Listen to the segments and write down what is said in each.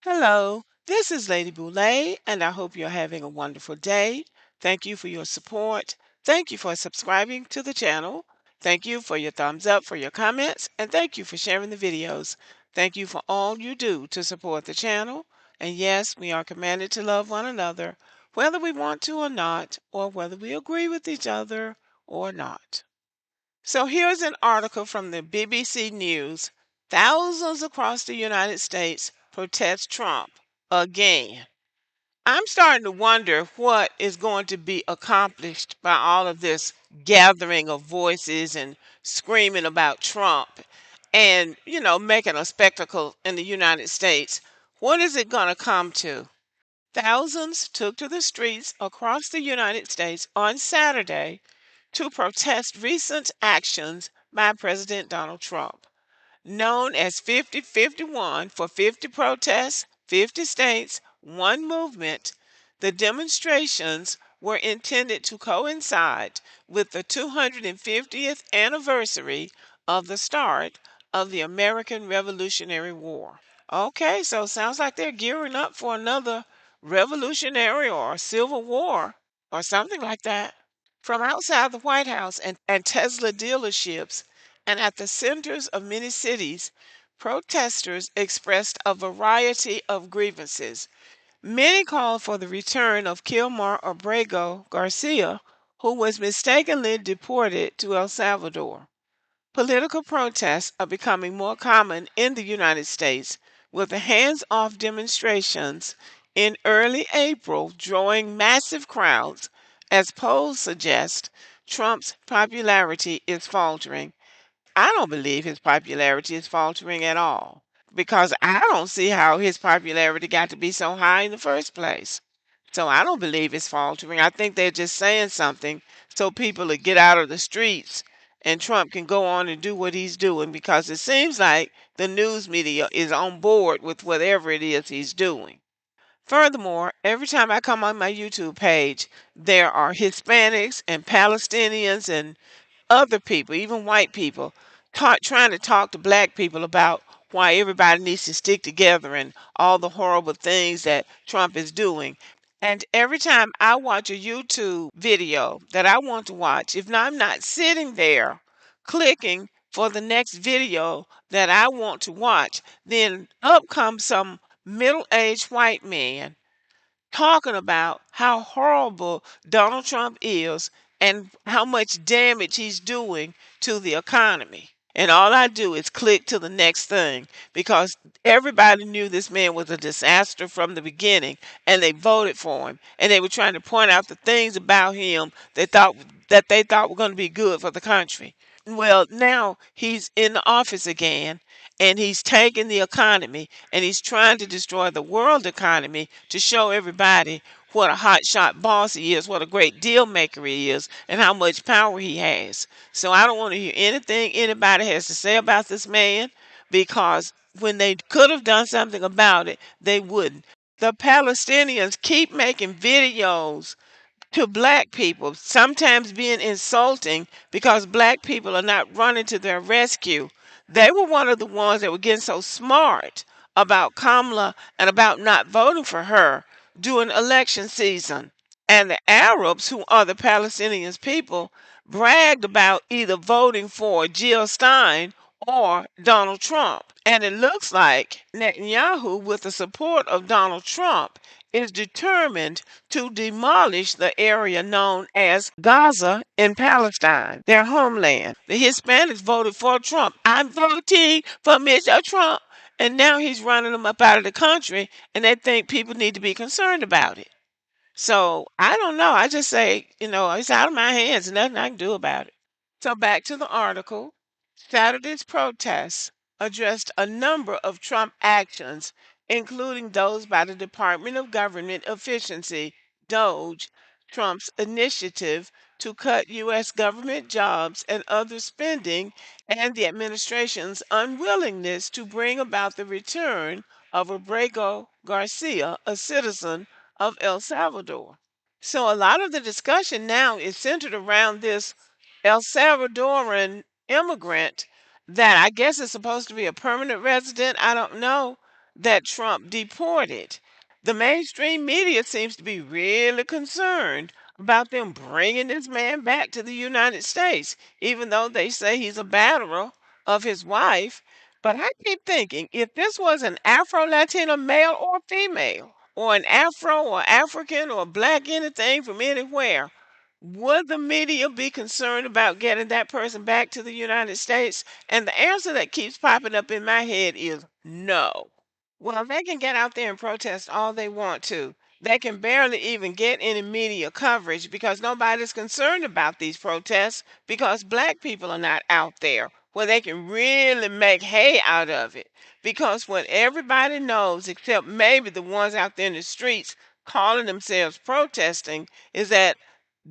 Hello, this is Lady Boulay, and I hope you're having a wonderful day. Thank you for your support. Thank you for subscribing to the channel. Thank you for your thumbs up, for your comments, and thank you for sharing the videos. Thank you for all you do to support the channel. And yes, we are commanded to love one another, whether we want to or not, or whether we agree with each other or not. So here's an article from the BBC News. Thousands across the United States protest Trump again. I'm starting to wonder what is going to be accomplished by all of this gathering of voices and screaming about Trump and, making a spectacle in the United States. What is it going to come to? Thousands took to the streets across the United States on Saturday to protest recent actions by President Donald Trump. Known as 50-51 for 50 protests, 50 states, one movement, the demonstrations were intended to coincide with the 250th anniversary of the start of the American Revolutionary War. Okay, so sounds like they're gearing up for another revolutionary or civil war or something like that. From outside the White House and Tesla dealerships and at the centers of many cities, protesters expressed a variety of grievances. Many called for the return of Kilmar Abrego Garcia, who was mistakenly deported to El Salvador. Political protests are becoming more common in the United States, with the hands off demonstrations in early April drawing massive crowds. As polls suggest, Trump's popularity is faltering. I don't believe his popularity is faltering at all because I don't see how his popularity got to be so high in the first place. So I don't believe it's faltering. I think they're just saying something so people will get out of the streets and Trump can go on and do what he's doing because it seems like the news media is on board with whatever it is he's doing. Furthermore, every time I come on my YouTube page, there are Hispanics and Palestinians and other people, even white people, trying to talk to black people about why everybody needs to stick together and all the horrible things that Trump is doing. And every time I watch a YouTube video that I want to watch, if not, I'm not sitting there clicking for the next video that I want to watch, then up comes some middle aged white man talking about how horrible Donald Trump is and how much damage he's doing to the economy. And all I do is click to the next thing because everybody knew this man was a disaster from the beginning and they voted for him and they were trying to point out the things about him they thought were going to be good for the country. Well, now he's in the office again and he's taking the economy and he's trying to destroy the world economy to show everybody what a hotshot boss he is, what a great deal maker he is, and how much power he has. So I don't want to hear anything anybody has to say about this man because when they could have done something about it, they wouldn't. The Palestinians keep making videos to black people, sometimes being insulting because black people are not running to their rescue. They were one of the ones that were getting so smart about Kamala and about not voting for her during election season. And the Arabs, who are the Palestinians people, bragged about either voting for Jill Stein or Donald Trump. And it looks like Netanyahu, with the support of Donald Trump, is determined to demolish the area known as Gaza in Palestine, their homeland. The Hispanics voted for Trump. I'm voting for Mr. Trump. And now he's running them up out of the country, and they think people need to be concerned about it. So I don't know. I just say, it's out of my hands and nothing I can do about it. So back to the article. Saturday's protests addressed a number of Trump actions, including those by the Department of Government Efficiency, DOGE, Trump's initiative to cut U.S. government jobs and other spending, and the administration's unwillingness to bring about the return of Abrego Garcia, a citizen of El Salvador. So a lot of the discussion now is centered around this El Salvadoran immigrant that I guess is supposed to be a permanent resident. I don't know, that Trump deported. The mainstream media seems to be really concerned about them bringing this man back to the United States, even though they say he's a batterer of his wife. But I keep thinking, if this was an Afro Latino male or female, or an Afro or African or black anything from anywhere, would the media be concerned about getting that person back to the United States? And the answer that keeps popping up in my head is no. Well, they can get out there and protest all they want to. They can barely even get any media coverage because nobody's concerned about these protests because black people are not out there where they can really make hay out of it. Because what everybody knows, except maybe the ones out there in the streets calling themselves protesting, is that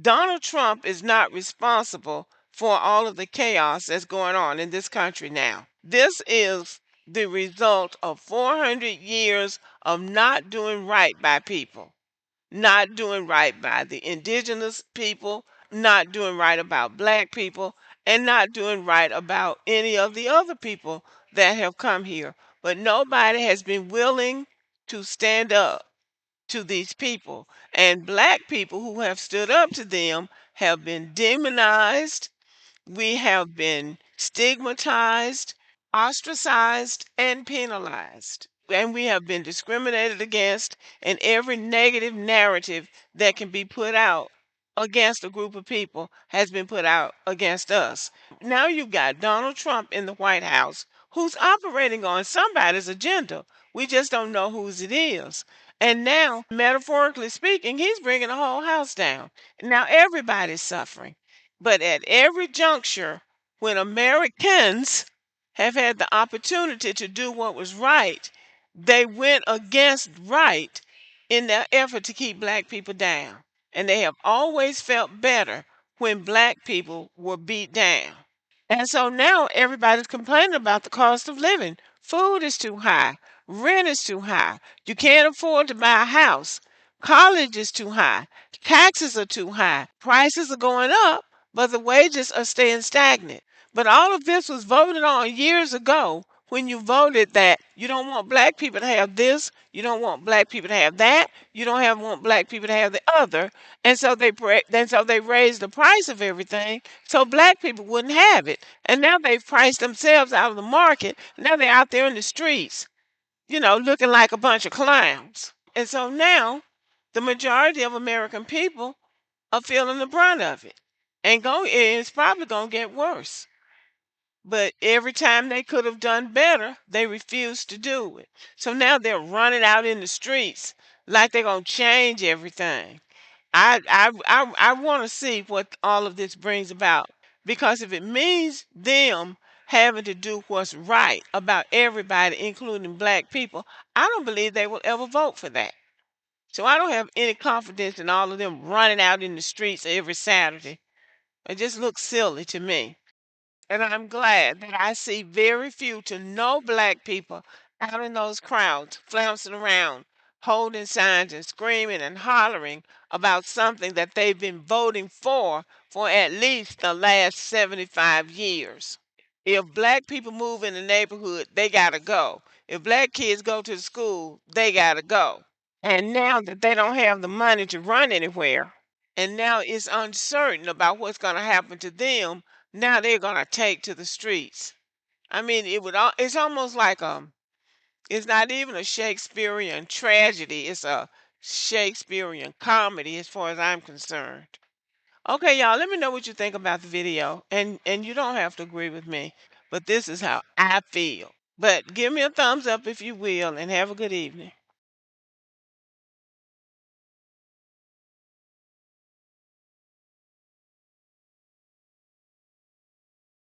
Donald Trump is not responsible for all of the chaos that's going on in this country now. This is the result of 400 years of not doing right by people, not doing right by the indigenous people, not doing right about black people, and not doing right about any of the other people that have come here. But nobody has been willing to stand up to these people. And black people who have stood up to them have been demonized, we have been stigmatized, ostracized, and penalized. And we have been discriminated against, and every negative narrative that can be put out against a group of people has been put out against us. Now you've got Donald Trump in the White House who's operating on somebody's agenda. We just don't know whose it is. And now, metaphorically speaking, he's bringing the whole house down. Now everybody's suffering. But at every juncture, when Americans have had the opportunity to do what was right, they went against right in their effort to keep black people down. And they have always felt better when black people were beat down. And so now everybody's complaining about the cost of living. Food is too high, rent is too high, you can't afford to buy a house, college is too high, taxes are too high, prices are going up, but the wages are staying stagnant. But all of this was voted on years ago when you voted that you don't want black people to have this, you don't want black people to have that, you don't have want black people to have the other, and so they raised the price of everything so black people wouldn't have it. And now they've priced themselves out of the market. Now they're out there in the streets, looking like a bunch of clowns. And so now the majority of American people are feeling the brunt of it. And it's probably going to get worse. But every time they could have done better, they refused to do it. So now they're running out in the streets like they're going to change everything. I want to see what all of this brings about, because if it means them having to do what's right about everybody, including black people, I don't believe they will ever vote for that. So I don't have any confidence in all of them running out in the streets every Saturday. It just looks silly to me. And I'm glad that I see very few to no black people out in those crowds flouncing around, holding signs and screaming and hollering about something that they've been voting for at least the last 75 years. If black people move in the neighborhood, they got to go. If black kids go to school, they got to go. And now that they don't have the money to run anywhere, and now it's uncertain about what's going to happen to them, now they're going to take to the streets. I mean, it's almost like it's not even a Shakespearean tragedy, it's a Shakespearean comedy as far as I'm concerned. Okay, y'all, let me know what you think about the video. And you don't have to agree with me, but this is how I feel. But give me a thumbs up if you will, and have a good evening.